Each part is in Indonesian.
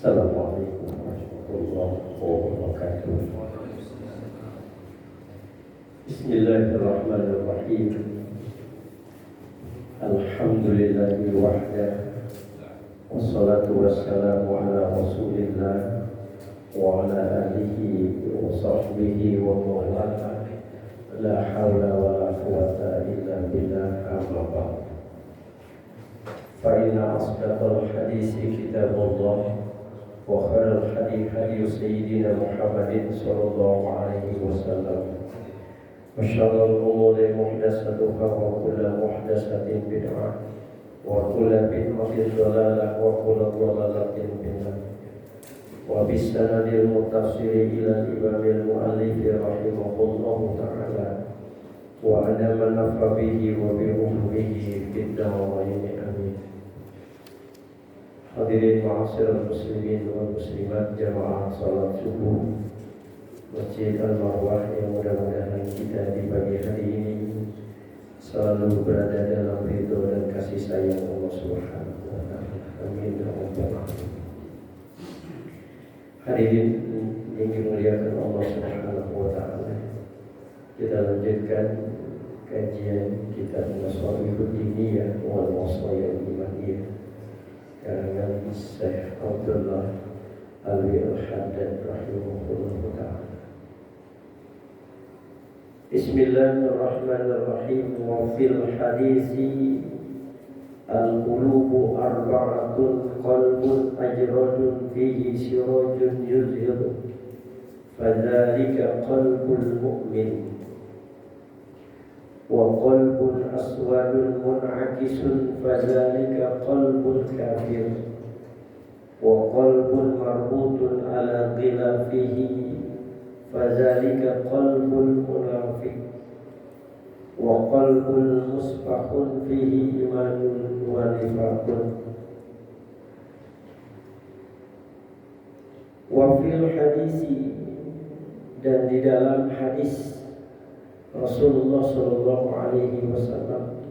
Assalamualaikum warahmatullahi wabarakatuh. Bismillahirrahmanirrahim. Alhamdulillahi wahdah. Wassalatu wassalamu ala rasulillah wa ala alihi wa sahbihi wa mawlana. La hawla wa la quwwata illa billah, amma ba'd. Fa inna asdaqal hadisi kitabullah wa khairal hadi hadi sayyidina Muhammadin sallallahu alaihi wasallam. Wa syarrul umuri muhdatsatuha wa kullu muhdatsatin bid'ah wa kullu bid'atin dhalalah wa kullu dhalalatin finnar. Wa bisanadil muttasil ila imamil muallif rahimahullahu ta'ala wa adama nafa bihi wa bi umrihi fid darain, amin. Hadirin ma'asyiral muslimin wal muslimat, jamaah salat subuh Masjid Al-Marwah yang mudah-mudahan kita di pagi hari ini selalu berada dalam ridho dan kasih sayang Allah Subhanahu wa taala. Amin ya rabbal alamin. Hadirin yang dimuliakan Allah Subhanahu wa taala, kita lanjutkan kajian kitab Masalihud Diniyah wal Wasaya Imaniyah karangan Syekh Abdullah Alwi Al-Haddad rahimahullah ta'ala. Bismillahirrahmanirrahim. Wa fil hadisi al-qulubu arba'atun qalbun ajradun fihi sirajun yuzhiru fadzalika qalbul mu'min wa qalbun aswadun mun'akisun fadzalika qalbul kafir wa qalbun marbutun ala ghilafihi fadzalika qalbul munafiq wa qalbul musbahun fihi imanun wa nifaqun. Wa fil hadisi, dan di dalam hadis Rasulullah sallallahu alaihi wasallam,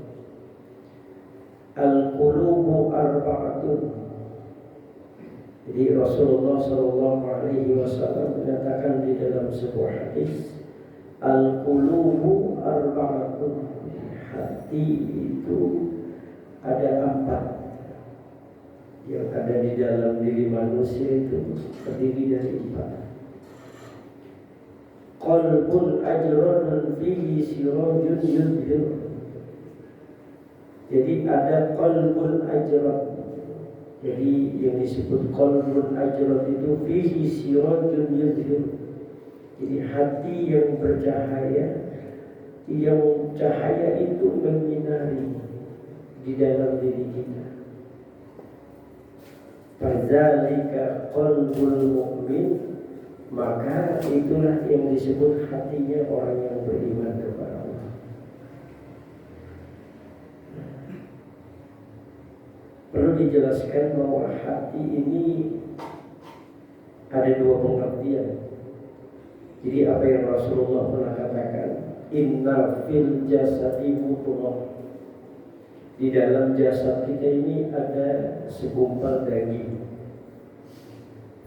al-qulubu arba'atun. Jadi Rasulullah sallallahu alaihi wasallam menyatakan di dalam sebuah hadis, al-qulubu arba'atun. Hati itu ada 4. Yang ada di dalam diri manusia itu terdiri dari 4. Qalbun ajradun fihi sirajun yuzhir. Jadi ada qalbun ajrad. Jadi yang disebut qalbun ajrad itu fihi sirajun yuzhir. Jadi hati yang bercahaya, yang cahaya itu menyinari di dalam diri kita. Fadzalika qalbul mu'min, maka itulah yang disebut hatinya orang yang beriman kepada Allah. Perlu dijelaskan bahwa hati ini ada 2 pengertian. Jadi apa yang Rasulullah pernah katakan, inna fil jasadi mudghah. Di dalam jasad kita ini ada segumpal daging.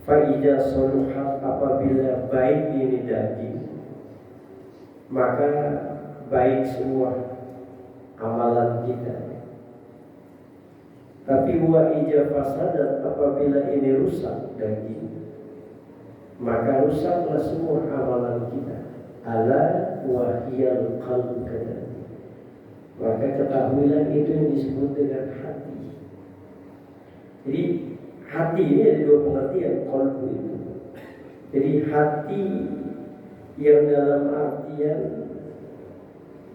Fa'idha soluhat, apabila baik ini daging, maka baik semua amalan kita. Tapi wa ija fasadat, apabila ini rusak daging, maka rusaklah semua amalan kita. Ala wahiyal qalb, maka ketahuilah itu yang disebut dengan hati. Jadi hati ini ada 2 pengertian qalbu itu. Jadi hati yang dalam artian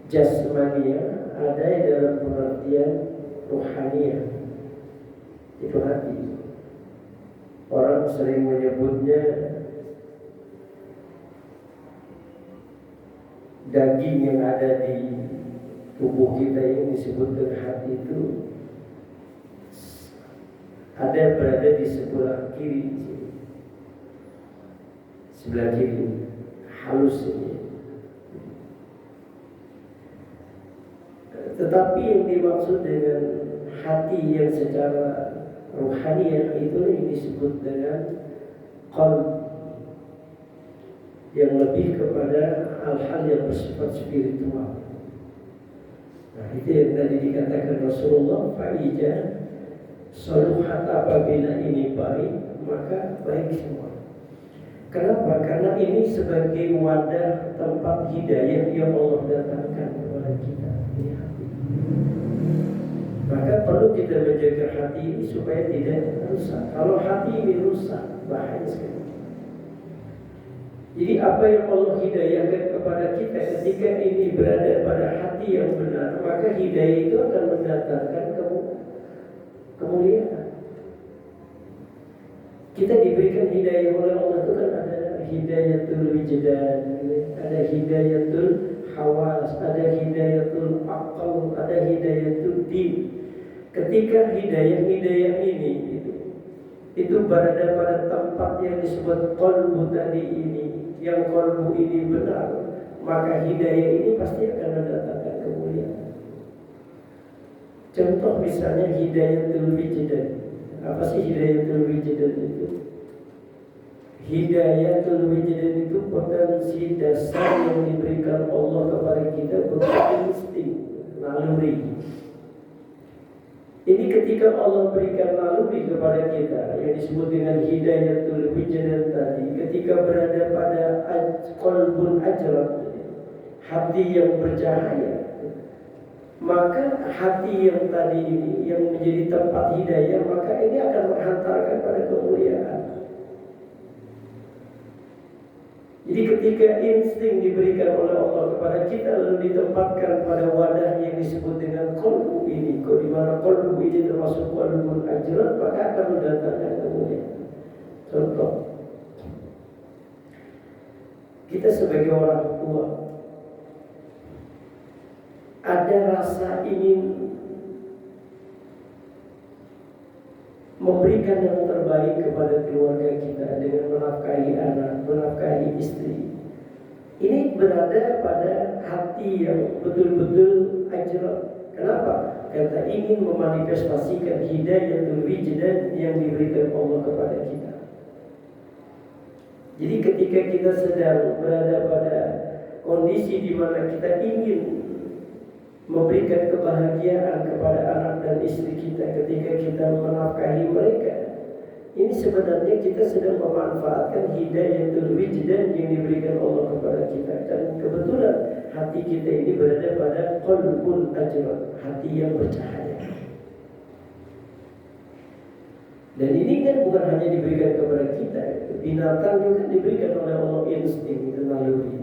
jasmania, ada yang dalam pengertian rohania. Itu hati. Orang sering menyebutnya daging yang ada di tubuh kita ini disebut dengan hati itu ada berada di sebelah kiri, sebelah kiri halus ini. Tetapi yang dimaksud dengan hati yang secara Ruhaniyah itu yang disebut dengan qalb, yang lebih kepada hal-hal yang bersifat spiritual. Nah, itu yang tadi dikatakan Rasulullah, fa'ija saluhat, apabila ini baik maka baik semua. Kenapa? Karena ini sebagai wadah tempat hidayah yang Allah datangkan kepada kita. Ini hati. Maka perlu kita menjaga hati ini supaya tidak rusak. Kalau hati ini rusak, bahaya sekali. Jadi apa yang Allah hidayahkan kepada kita ketika ini berada pada hati yang benar, maka hidayah itu akan mendatangkan kemuliaan. Kita diberikan hidayah oleh Allah itu kan ada hidayatul wijdan, ada hidayatul hawas, ada hidayatul aqal, ada hidayatul din. Ketika hidayah ini itu berada pada tempat yang disebut qalbu tadi ini, yang qalbu ini benar, maka hidayah ini pasti akan mendatangkan kemuliaan. Contoh misalnya hidayatul wijdan. Apa sih hidayatul wijdan itu? Hidayatul wijdan itu potensi dasar yang diberikan Allah kepada kita berupa insting, naluri. Ini ketika Allah berikan naluri kepada kita yang disebut dengan hidayatul wijdan tadi, ketika berada pada qalbun ajrad, hati yang bercahaya, maka hati yang tadi ini yang menjadi tempat hidayah, maka ini akan menghantarkan pada kemuliaan. Jadi ketika insting diberikan oleh Allah kepada kita lalu ditempatkan pada wadah yang disebut dengan qalbu ini, di mana qalbu ini termasuk qalbun ajrad, maka akan mendatangkan kemuliaan. Contoh, kita sebagai orang tua ada rasa ingin memberikan yang terbaik kepada keluarga kita dengan menafkahi anak, menafkahi istri. Ini berada pada hati yang betul-betul ajrad. Kenapa? Karena ingin memanifestasikan hidayatul wijdan yang diberikan Allah kepada kita. Jadi ketika kita sedang berada pada kondisi di mana kita ingin memberikan kebahagiaan kepada anak dan istri kita ketika kita menafkahi mereka, ini sebenarnya kita sedang memanfaatkan hidayatul wijdan yang diberikan Allah kepada kita. Dan kebetulan hati kita ini berada pada qalbun ajrad, hati yang bercahaya. Dan ini kan bukan hanya diberikan kepada kita, binatang juga diberikan oleh Allah insting dan naluri.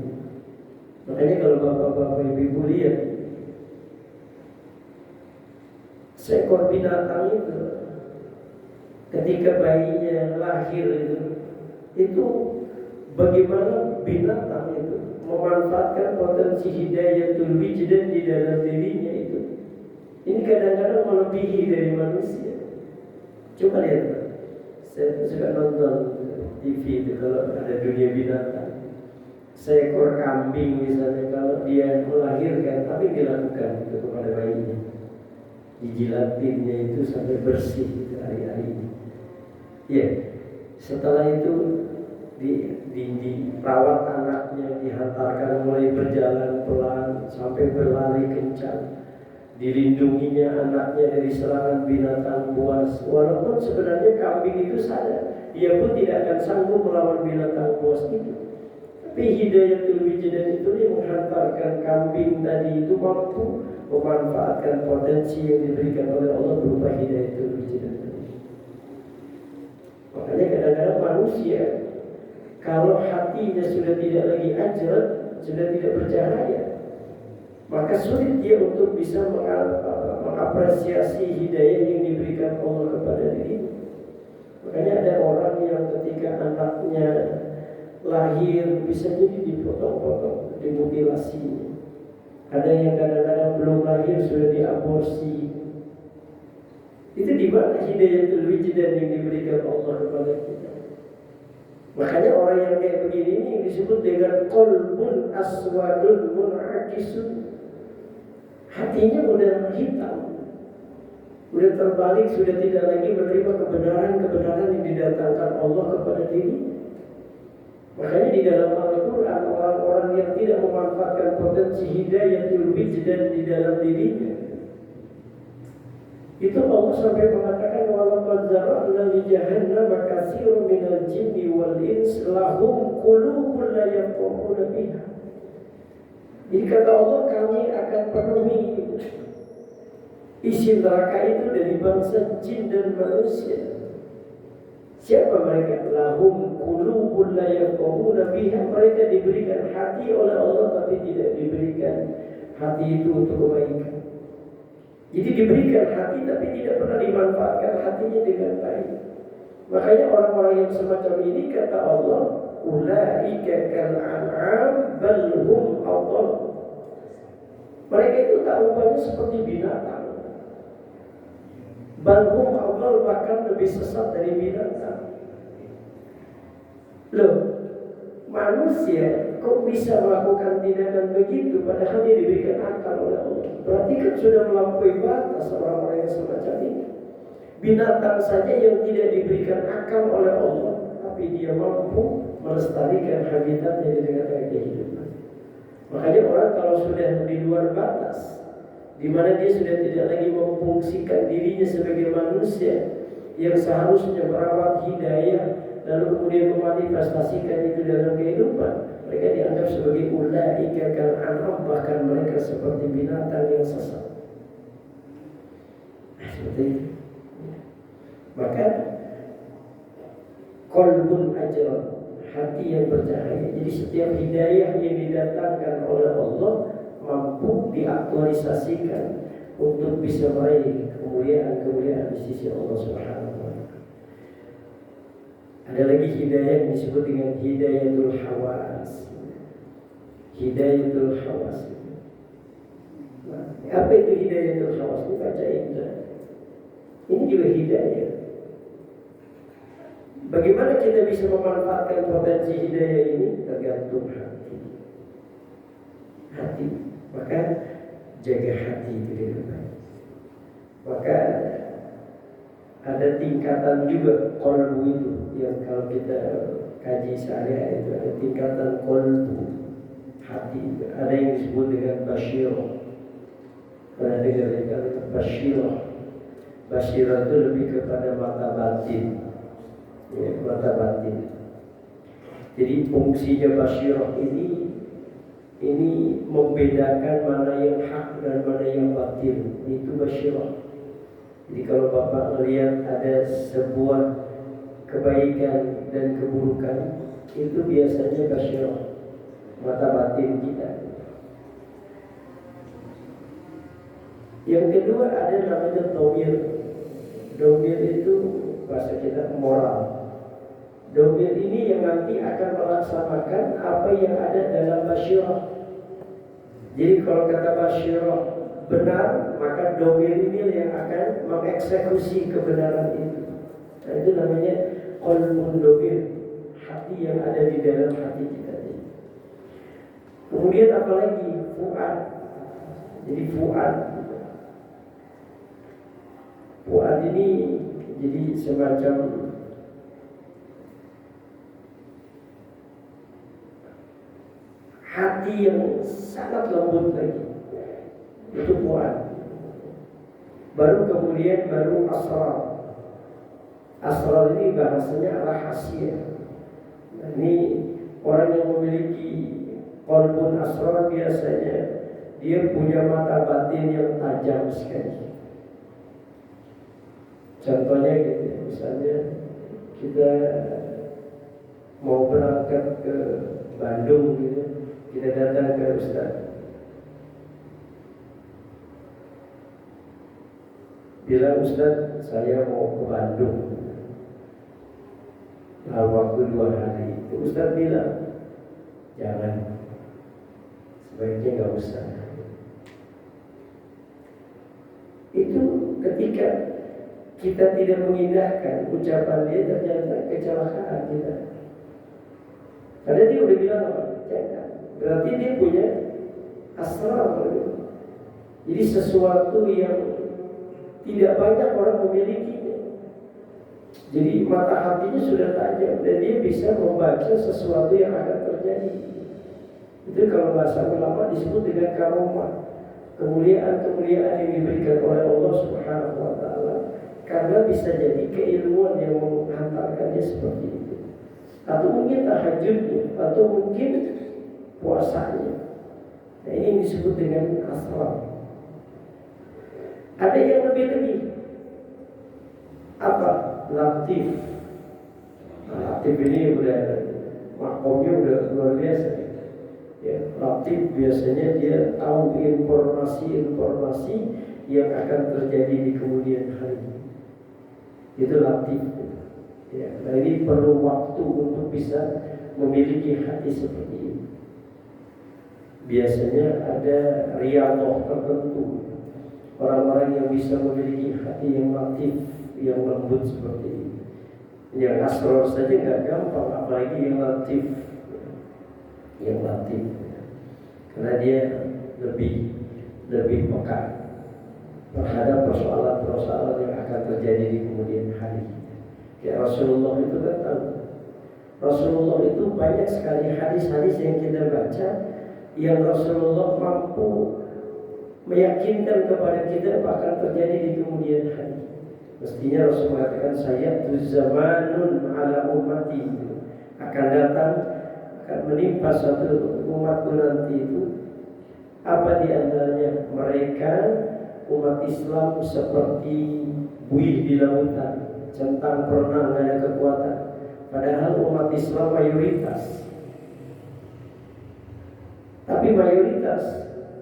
Makanya kalau bapak-bapak ibu lihat seekor binatang itu ketika bayinya lahir itu bagaimana binatang itu memanfaatkan potensi hidayatul wijdan di dalam dirinya itu. Ini kadang-kadang melebihi dari manusia. Coba lihat, saya suka nonton TV itu kalau ada dunia binatang. Seekor kambing misalnya, kalau dia melahirkan, tapi dilakukan itu kepada bayinya, dijilatinnya itu sampai bersih itu hari-hari. Ya, setelah itu dirawat anaknya, dihantarkan mulai berjalan pelan sampai berlari kencang, dilindunginya anaknya dari serangan binatang buas. Walaupun sebenarnya kambing itu sadar, dia pun tidak akan sanggup melawan binatang buas itu. Tapi hidayatul wijdan itu yang menghantarkan kambing tadi itu mampu memanfaatkan potensi yang diberikan oleh Allah berupa hidayatul wijdan. Makanya kadang-kadang manusia kalau hatinya sudah tidak lagi ajrad, sudah tidak bercahaya, maka sulit dia untuk bisa mengapresiasi hidayah yang diberikan Allah kepada dirinya. Makanya ada orang yang ketika anaknya lahir bisa jadi dipotong-potong, dimutilasi. Ada yang kadang-kadang belum lahir sudah diaborsi. Itu di mana hidayatul wijdan yang diberikan Allah kepada kita. Makanya orang yang kayak begini ini disebut dengan qalbun aswadun munakisun. Hatinya udah hitam, Sudah terbalik, sudah tidak lagi menerima kebenaran-kebenaran yang didatangkan Allah kepada diri. Makanya di dalam Al-Quran, orang-orang yang tidak memanfaatkan potensi hidayatul wijdan di dalam dirinya, itu Allah sampai mengatakan walaqad zara'na li jahannam katsirun minal jinni wal ins lahum qulubun la yafqahuna biha. Jadi kata Allah, kami akan penuhi isi neraka itu dari bangsa jin dan manusia. Siapa mereka? Lahum qulubun la yafqahuna biha. Mereka diberikan hati oleh Allah tapi tidak diberikan hati itu untuk kebaikan. Jadi diberikan hati tapi tidak pernah dimanfaatkan hatinya dengan baik. Makanya orang-orang yang semacam ini kata Allah, ulaika kal an'am bal hum adall. Mereka itu tak rupanya seperti binatang. Bal hum adall, bahkan lebih sesat dari binatang. Loh, manusia kok bisa melakukan tindakan begitu padahal dia diberikan akal oleh Allah? Berarti kan sudah melampaui batas orang-orang yang semacam ini. Binatang saja yang tidak diberikan akal oleh Allah, tapi dia mampu melestarikan habitatnya di tengah-tengah kehidupan. Makanya orang kalau sudah di luar batas, di mana dia sudah tidak lagi memfungsikan dirinya sebagai manusia yang seharusnya merawat hidayah, lalu kemudian memanifestasikan itu dalam kehidupan, mereka dianggap sebagai ulaika kal an'am, bahkan mereka seperti binatang yang sesat. Seperti itu. Maka qalbun ajran, hati yang bercahaya. Jadi setiap hidayah yang didatangkan oleh Allah mampu diaktualisasikan untuk bisa meraih kemuliaan-kemuliaan di sisi Allah Subhanahu wa taala. Ada lagi hidayah yang disebut dengan hidayatul hawas. Hidayatul hawas. Nah, apa itu hidayatul hawas? Ini baca Indra. Ini juga hidayah. Bagaimana kita bisa memanfaatkan potensi hidayah ini? Tergantung hati. Hati. Maka jaga hati itu dengan baik. Maka ada tingkatan juga qalbu itu, yang kalau kita kaji sehari-hari itu ada tingkatan qalbu, hati itu. Ada yang disebut dengan basyirah. Pernah dengar kata basyirah? Basyirah itu lebih kepada mata batin. Ya, mata batin. Jadi fungsinya basyirah ini membedakan mana yang hak dan mana yang batil. Itu basyirah. Jadi kalau Bapak melihat ada sebuah kebaikan dan keburukan, itu biasanya basyirah, mata batin kita. Yang kedua ada namanya domir. Domir itu bahasa kita moral. Domir ini yang nanti akan melaksanakan apa yang ada dalam basyirah. Jadi kalau kata basyirah benar, maka domir ini yang akan mengeksekusi kebenaran itu. Nah, itu namanya qalbun domir, hati yang ada di dalam hati kita. Kemudian apalagi fuad. Jadi fuad ini jadi semacam hati yang sangat lembut lagi. Itu fuad. Baru kemudian asrar. Asrar ini bahasanya rahasia. Nah, ini orang yang memiliki qalbun asrar biasanya dia punya mata batin yang tajam sekali. Contohnya gitu, misalnya kita mau berangkat ke Bandung gitu, kita datang ke Ustaz, bilang Ustaz saya mau ke Bandung, nah, waktu 2 hari. Ustaz bilang jangan, sebaiknya nggak usah. Itu ketika kita tidak mengindahkan ucapan dia, ternyata kecelakaan kita. Karena dia udah bilang apa? Jangan. Berarti dia punya asrar. Jadi sesuatu yang tidak banyak orang memilikinya. Jadi mata hatinya sudah tajam dan dia bisa membaca sesuatu yang akan terjadi. Itu kalau bahasa ulama disebut dengan karomah, kemuliaan-kemuliaan yang diberikan oleh Allah Subhanahu wa taala. Karena bisa jadi keilmuan yang menghantarkannya seperti itu. Atau mungkin tahajudnya, atau mungkin puasanya. Nah, ini disebut dengan asrar. Ada yang lebih apa? Latif. Nah, latif ini udah makomnya udah luar biasa. Ya, latif biasanya dia tahu informasi-informasi yang akan terjadi di kemudian hari. Itu latif. Ya, nah ini perlu waktu untuk bisa memiliki hati seperti ini. Biasanya ada riyadhah tertentu, orang-orang yang bisa memiliki hati yang latif, yang lembut seperti ini. Yang asrar saja nggak gampang, apalagi yang latif. Yang latif, karena dia lebih peka terhadap persoalan-persoalan yang akan terjadi di kemudian hari. Ya, Rasulullah itu kan tahu. Rasulullah itu banyak sekali hadis-hadis yang kita baca yang Rasulullah mampu meyakinkan kepada kita bahkan terjadi di kemudian hari. Mestinya Rasul mengatakan saya tu zamanun ala ummati, akan datang, akan menimpa satu umatku nanti itu apa di antaranya mereka umat Islam seperti buih di lautan, centang perenang gak ada kekuatan. Padahal umat Islam mayoritas, tapi mayoritas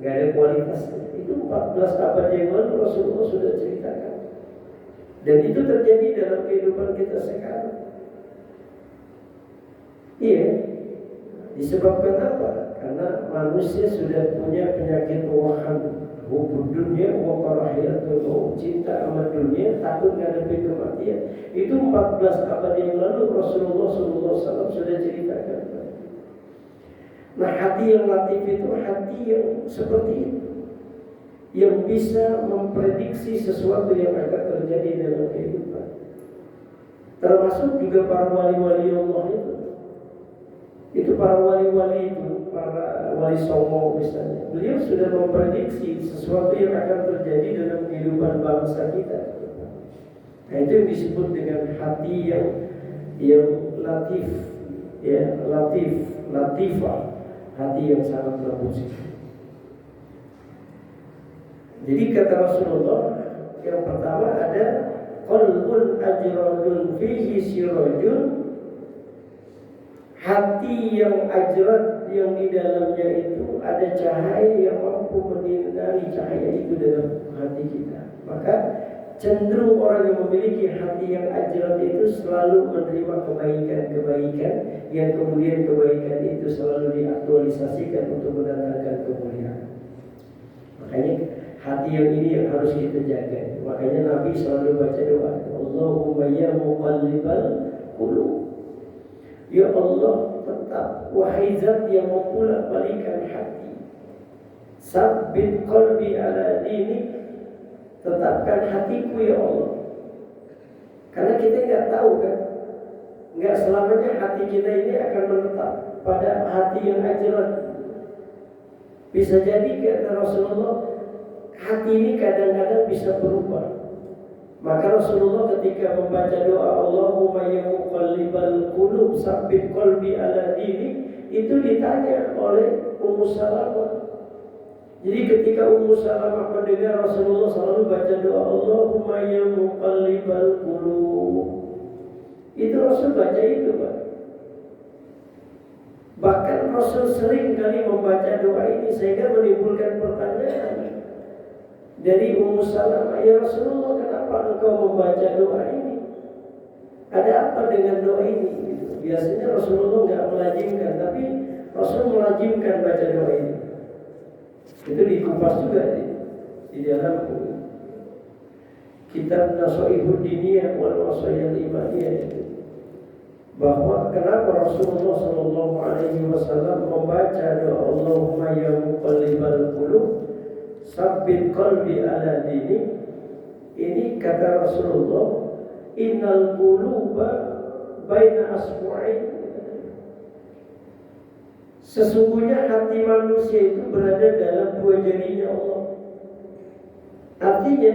gak ada kualitasnya. Itu 14 abad yang lalu Rasulullah sudah ceritakan. Dan itu terjadi dalam kehidupan kita sekarang. Iya. Disebabkan apa? Karena manusia sudah punya penyakit waham, hubud dunia wa karahiyatul maut, cinta sama dunia, takut ngadepin kematian. Itu 14 abad yang lalu Rasulullah SAW sudah ceritakan. Nah, hati yang latif itu hati yang seperti itu, yang bisa memprediksi sesuatu yang akan terjadi dalam kehidupan. Termasuk juga para wali-wali Allah itu para wali-wali itu, para wali songo misalnya, beliau sudah memprediksi sesuatu yang akan terjadi dalam kehidupan bangsa kita. Nah, itu yang disebut dengan hati yang latif, ya, latifah, hati yang sangat lembut. Jadi kata Rasulullah, yang pertama ada qalbun ajradun fihi sirajun, hati yang ajrad yang di dalamnya itu ada cahaya yang mampu menyinari cahaya itu dalam hati kita. Maka cenderung orang yang memiliki hati yang ajrad itu selalu menerima kebaikan-kebaikan, yang kemudian kebaikan itu selalu diaktualisasikan untuk mendatangkan kemuliaan. Makanya hati yang ini yang harus kita jaga. Makanya Nabi selalu baca doa, Allahumma ya muqallibal qulub, ya Allah, tetap wahai zat yang membolak-balikan hati, sabbit qalbi ala dinik, tetapkan hatiku ya Allah. Karena kita nggak tahu kan, nggak selamanya hati kita ini akan menetap pada hati yang ajrad. Bisa jadi kata Rasulullah, hati ini kadang-kadang bisa berubah. Maka Rasulullah ketika membaca doa Allahumma ya muqallibal qulub sabbit qalbi ala dinik, itu ditanya oleh Ummu Salamah. Jadi ketika Ummu Salamah mendengar Rasulullah selalu baca doa Allahumma ya muqallibal qulub, itu Rasul baca itu, Pak. Bahkan Rasul sering kali membaca doa ini sehingga menimbulkan pertanyaan dari Ummu Salamah, ya Rasulullah, kenapa engkau membaca doa ini? Ada apa dengan doa ini? Biasanya Rasulullah nggak melazimkan, tapi Rasul melazimkan baca doa ini. Itu dikupas juga di dalam kitab Nasaihud Diniyah wal Wasaiyal Imaniyah itu, bahwa kenapa Rasulullah SAW membaca doa Allahumma ya muqallibal qulub sabbit qalbi ala dinik, Ini kata Rasulullah, innal quluba baina asbu'ain. Sesungguhnya hati manusia itu berada dalam dua jarinya Allah. Artinya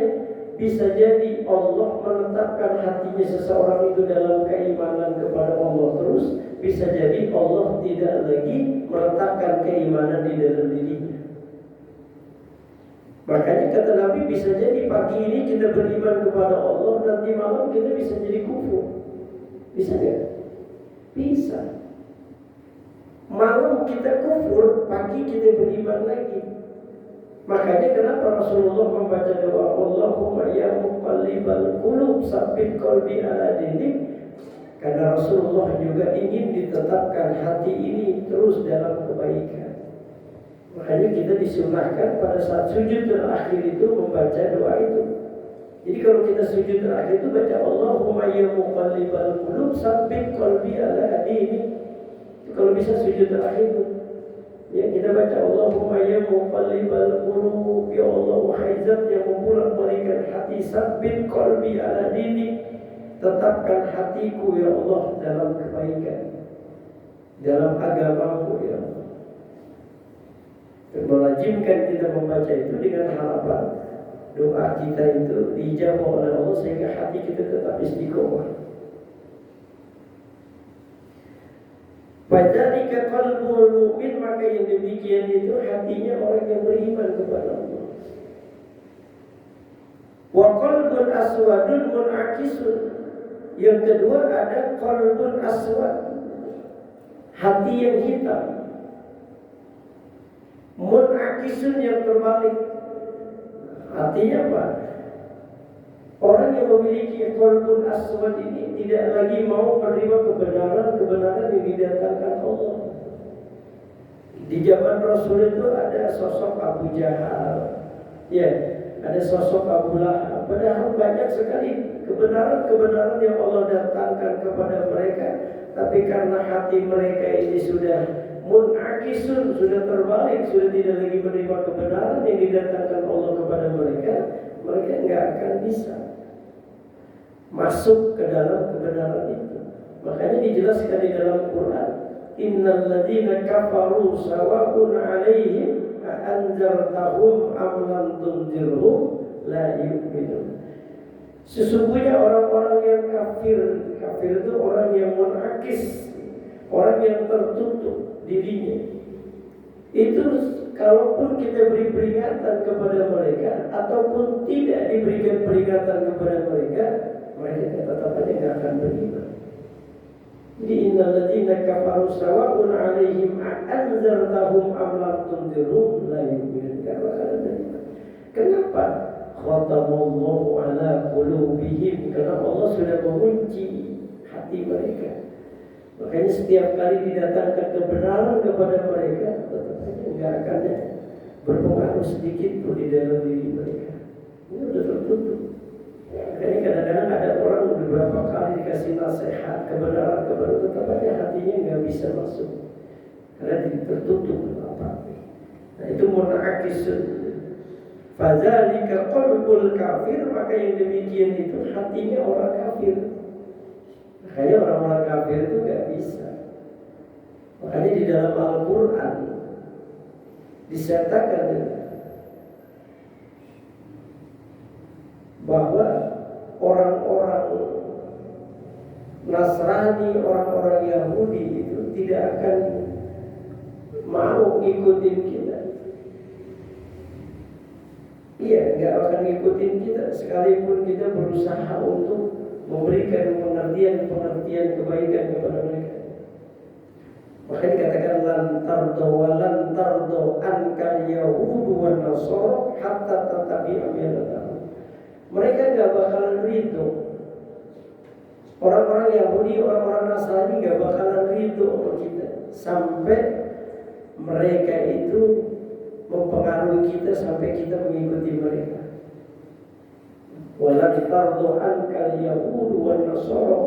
bisa jadi Allah menetapkan hatinya seseorang itu dalam keimanan kepada Allah terus, bisa jadi Allah tidak lagi meletakkan keimanan di dalam dirinya. Makanya kata Nabi, bisa jadi pagi ini kita beriman kepada Allah, nanti malam kita bisa jadi kufur. Bisa nggak? Bisa. Malam kita kufur, pagi kita beriman lagi. Makanya kenapa Rasulullah membaca doa Allahumma ya muqallibal qulub tsabbit qalbi ala dinik. Karena Rasulullah juga ingin ditetapkan hati ini terus dalam kebaikan. Makanya kita disunahkan pada saat sujud terakhir itu membaca doa itu. Jadi kalau kita sujud terakhir itu baca Allahumma ya muqallibal qulub tsabbit qalbi ala dinik. Kalau bisa sujud terakhir itu, ya kita baca Allahumma ya muqallibal qulub, ya Allah wahai zat yang membolak-balikkan hati, tsabbit qalbi ala dinik, tetapkan hatiku ya Allah dalam kebaikan, dalam agamamu ya Allah. Melazimkan kita membaca itu dengan harapan doa kita itu dijawab oleh Allah sehingga hati kita tetap istiqomah. Fadzalika qalbul mu'min, maka yang demikian itu hatinya orang yang beriman kepada Allah. Wa qalbun aswadun munakisun. Yang kedua ada qalbun aswad, hati yang hitam. Munakisun yang terbalik. Artinya apa? Orang yang memiliki qalbun aswad ini tidak lagi mau menerima kebenaran yang didatangkan Allah. Di zaman Rasul itu ada sosok Abu Jahal, ya, ada sosok Abu Lahab. Padahal banyak sekali kebenaran yang Allah datangkan kepada mereka, tapi karena hati mereka ini sudah munakisun, sudah terbalik, sudah tidak lagi menerima kebenaran yang didatangkan Allah kepada mereka, mereka nggak akan bisa masuk ke dalam kebenaran itu. Makanya dijelaskan di dalam Quran, innal ladzina kafaru sawa'un 'alaihim a anzartahum am lam tunzirhum la yu'minun. Sesungguhnya orang-orang yang kafir itu orang yang munakis, orang yang tertutup dirinya. Itu kalaupun kita beri peringatan kepada mereka ataupun tidak diberikan peringatan kepada mereka tetap aja nggak akan beriman. Jadi innal ladzina kafaru sawa'un 'alaihim anzartahum am lam tunzirhum la yu'minun. Kenapa? Khatamallahu 'ala qulubihim, karena Allah sudah mengunci hati mereka. Makanya setiap kali didatangkan kebenaran kepada mereka, tetap aja nggak akan berpengaruh sedikit pun di dalam diri mereka. Ini sudah tertutup. Makanya kadang-kadang ada orang beberapa kali dikasih nasihat kebenaran tetap aja hatinya nggak bisa masuk karena tertutup apa. Nah itu munakisun. Fadzalika qalbul kafir, maka yang demikian itu hatinya orang kafir. Makanya orang-orang kafir itu nggak bisa. Makanya di dalam Al-Quran disertakan bahwa orang-orang Nasrani, orang-orang Yahudi itu tidak akan mau ngikutin kita. Iya, nggak akan ngikutin kita sekalipun kita berusaha untuk memberikan pengertian kebaikan kepada mereka. Makanya dikatakan lan tardo ankal yahudu wan nasara hatta tattabi'a millatahum. Mereka nggak bakalan ridho. Orang-orang Yahudi, orang-orang Nasrani nggak bakalan ridho sama kita sampai mereka itu mempengaruhi kita sampai kita mengikuti mereka. Wala tardo ankal yahudu wan nasara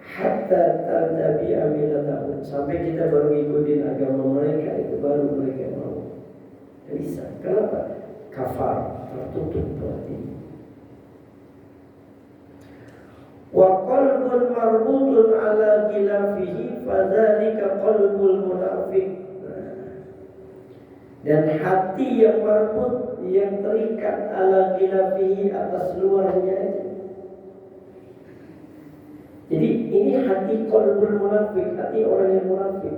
hatta tattabi'a millatahum, sampai kita baru ngikutin agama mereka, itu baru mereka mau. Bisa. Kenapa? Kafar, tertutup berarti. Wa qalbun marbutun ala khilafihi fadzalika qalbul munafiq. Dan hati yang marbut, yang terikat ala khilafihi, atas luarnya. Jadi ini hati qalbul munafik, hati orang yang munafik.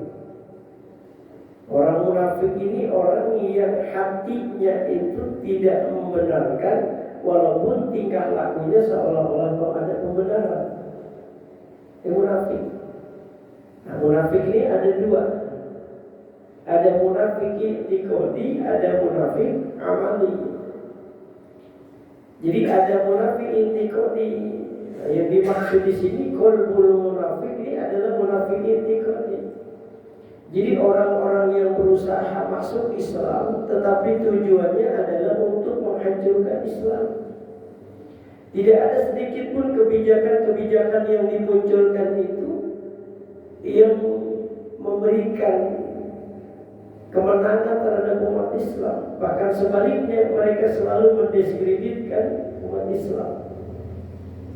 Orang munafik ini orang yang hatinya itu tidak membenarkan, walaupun tingkah lakunya seolah-olah ada pembenaran. Yang munafik. Nah, munafik ini ada dua. Ada munafik i'tiqadi, ada munafik amali. Jadi ada munafik i'tiqadi. Yang dimaksud di sini qalbul munafik ini adalah munafik i'tiqadi. Jadi orang-orang yang berusaha masuk Islam tetapi tujuannya adalah untuk menghancurkan Islam. Tidak ada sedikit pun kebijakan-kebijakan yang dimunculkan itu yang memberikan kemenangan terhadap umat Islam. Bahkan sebaliknya, mereka selalu mendiskreditkan umat Islam.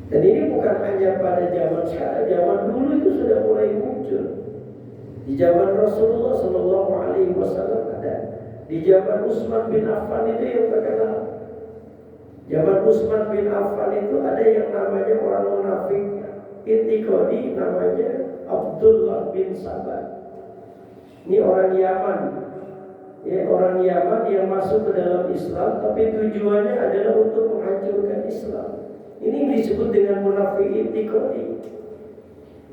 Dan ini bukan hanya pada zaman sekarang, zaman dulu itu sudah mulai muncul. Di zaman Rasulullah Sallallahu Alaihi Wasallam ada. Di zaman Utsman bin Affan itu yang terkenal. Zaman Utsman bin Affan itu ada yang namanya orang munafik i'tiqadi, namanya Abdullah bin Sabah. Ini orang Yaman. Ya, orang Yaman yang masuk ke dalam Islam, tapi tujuannya adalah untuk menghancurkan Islam. Ini disebut dengan munafik i'tiqadi.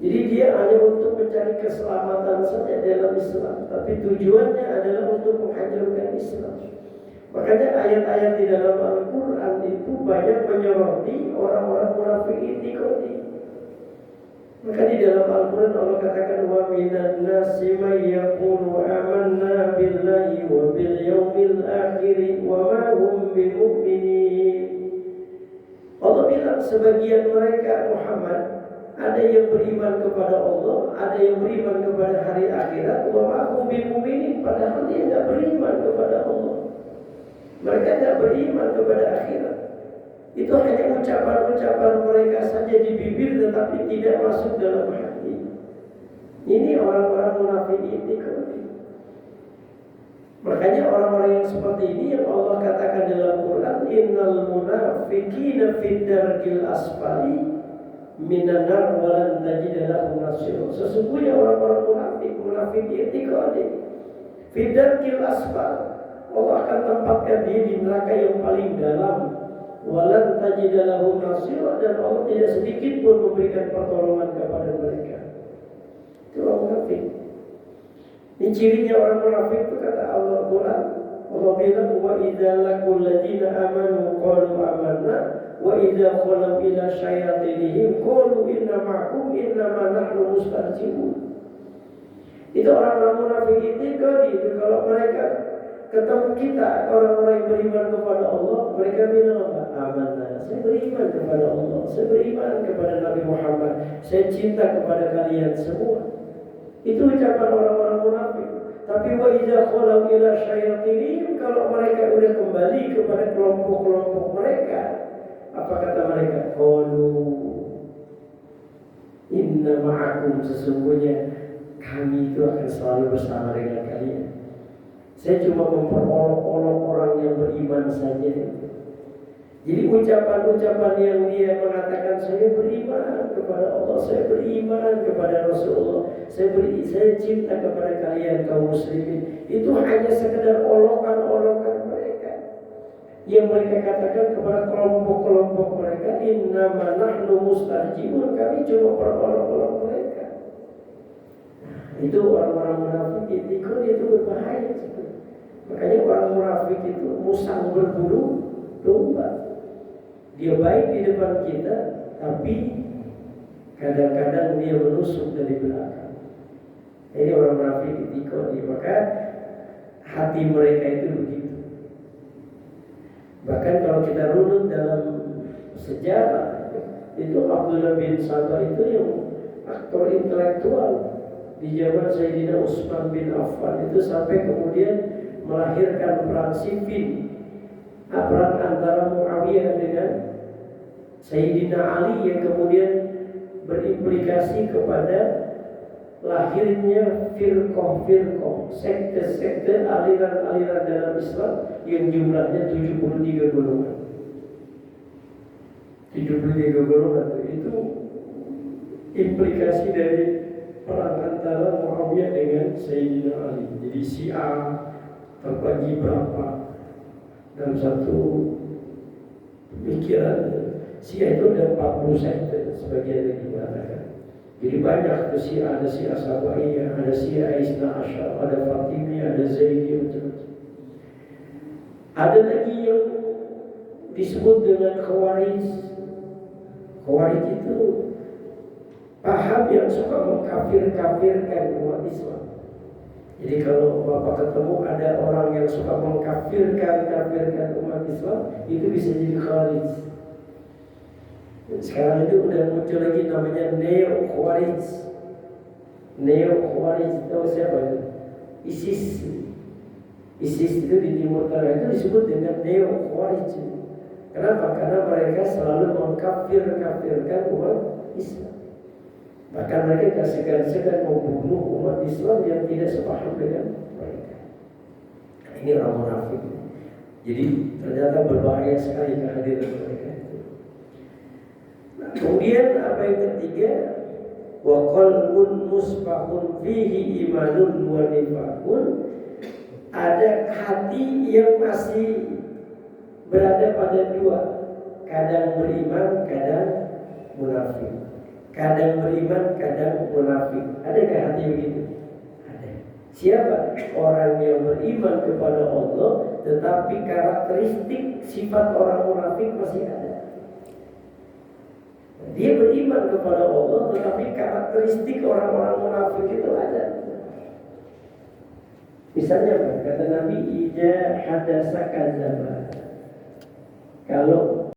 Jadi dia hanya untuk mencari keselamatan saja dalam Islam, tapi tujuannya adalah untuk menghancurkan Islam. Makanya ayat-ayat di dalam Al-Quran itu banyak menyoroti orang-orang munafik i'tiqadi. Maka di dalam Al-Quran Allah katakan, wa minan nasi may yaqulu amanna billahi wa bil yaumil akhir wa ma hum bimu'minin. Allah bilang sebagian mereka Muhammad, ada yang beriman kepada Allah, ada yang beriman kepada hari akhirat, wa ma hum bimu'minin, padahal dia enggak beriman kepada Allah. Mereka enggak beriman kepada akhirat. Itu hanya ucapan-ucapan mereka saja di bibir, tetapi tidak masuk dalam hati. Ini orang-orang munafik i'tiqadi. Makanya orang-orang yang seperti ini yang Allah katakan dalam Quran, innal munafiqina fid darkil asfali minan nar wa lan tajid lahum nasira. Sesungguhnya orang-orang munafik i'tiqadi fid darkil asfal, Allah akan tempatkan dia di neraka yang paling dalam. Walan tajidalahum nasira, dan Allah tidak sedikit pun memberikan pertolongan kepada mereka. Itu orang munafik. Ini cirinya orang munafik itu kata Allah Quran. Allah bilang, wa idza laqul ladzina amanu qalu amanna wa idza khalu ila syayatinihim qalu inna ma'akum innama nahnu mustarjibun. Itu orang-orang munafik itu kalau mereka ketemu kita, orang-orang yang beriman kepada Allah, mereka bilang apa? Amanah, saya beriman kepada Allah, saya beriman kepada Nabi Muhammad, saya cinta kepada kalian semua. Itu ucapan orang-orang munafik. Tapi wa idza khalu ila syayatinihim, kalau mereka sudah kembali kepada kelompok-kelompok mereka, apa kata mereka? Qalu inna ma'akum, sesungguhnya kami itu akan selalu bersama dengan kalian. Saya cuma memperolok-olok orang yang beriman saja. Jadi ucapan-ucapan yang dia mengatakan, saya beriman kepada Allah, saya beriman kepada Rasulullah, saya cinta kepada kalian kaum muslimin, itu hanya sekedar olokan-olokan mereka yang mereka katakan kepada kelompok-kelompok mereka, innama nahnu mustarjibun, kami cuma perolok-olok mereka. Itu orang-orang munafik itu berbahaya. Makanya orang munafik itu musang berbulu domba. Dia baik di depan kita, tapi kadang-kadang dia menusuk dari belakang. Ini orang munafik itu. Maka hati mereka itu begitu. Bahkan kalau kita runut dalam sejarah, itu Abdullah bin Sabah itu yang aktor intelektual di zaman Sayyidina Utsman bin Affan itu, sampai kemudian melahirkan perang Siffin, perang antara Muawiyah dengan Sayyidina Ali yang kemudian berimplikasi kepada lahirnya firqah-firqah, sekte-sekte, aliran-aliran dalam Islam yang jumlahnya 73 golongan. 73 golongan itu implikasi dari perang antara Muawiyah dengan Sayyidina Ali. Jadi Syiah terbagi berapa dalam satu pemikiran. Syiah itu ada 40 sekte, sebagian yang dikatakan. Jadi banyak tuh Syiah, ada Syiah Sabaiyah, ada Syiah Isna Asyar, ada Fatimiyah, ada Zaidiyah, macam-macam. Ada lagi yang disebut dengan Khawarij. Khawarij itu paham yang suka mengkafir-kafirkan umat Islam. Jadi kalau Bapak ketemu ada orang yang suka mengkafirkan umat Islam, itu bisa jadi Khawarij. Sekarang itu udah muncul lagi namanya Neo Khawarij. Neo Khawarij tahu siapa itu? ISIS. ISIS itu di Timur Tengah itu disebut dengan Neo Khawarij. Kenapa? Karena mereka selalu mengkafirkan umat Islam. Bahkan mereka gak segan-segan membunuh umat Islam yang tidak sepaham dengan mereka. Nah, ini orang munafik. Jadi ternyata berbahaya sekali kehadiran mereka itu. Nah, kemudian apa yang ketiga? Wa qalbun musbahun fihi imanun wa nifaqun. Ada hati yang masih berada pada dua, kadang beriman, kadang munafik. Kadang beriman, kadang munafik. Adakah hati begitu? Ada. Siapa? Orang yang beriman kepada Allah, tetapi karakteristik sifat orang munafik masih ada. Dia beriman kepada Allah, tetapi karakteristik orang-orang munafik itu ada. Misalnya kata Nabi, "Ija hadasa kadzaba." Kalau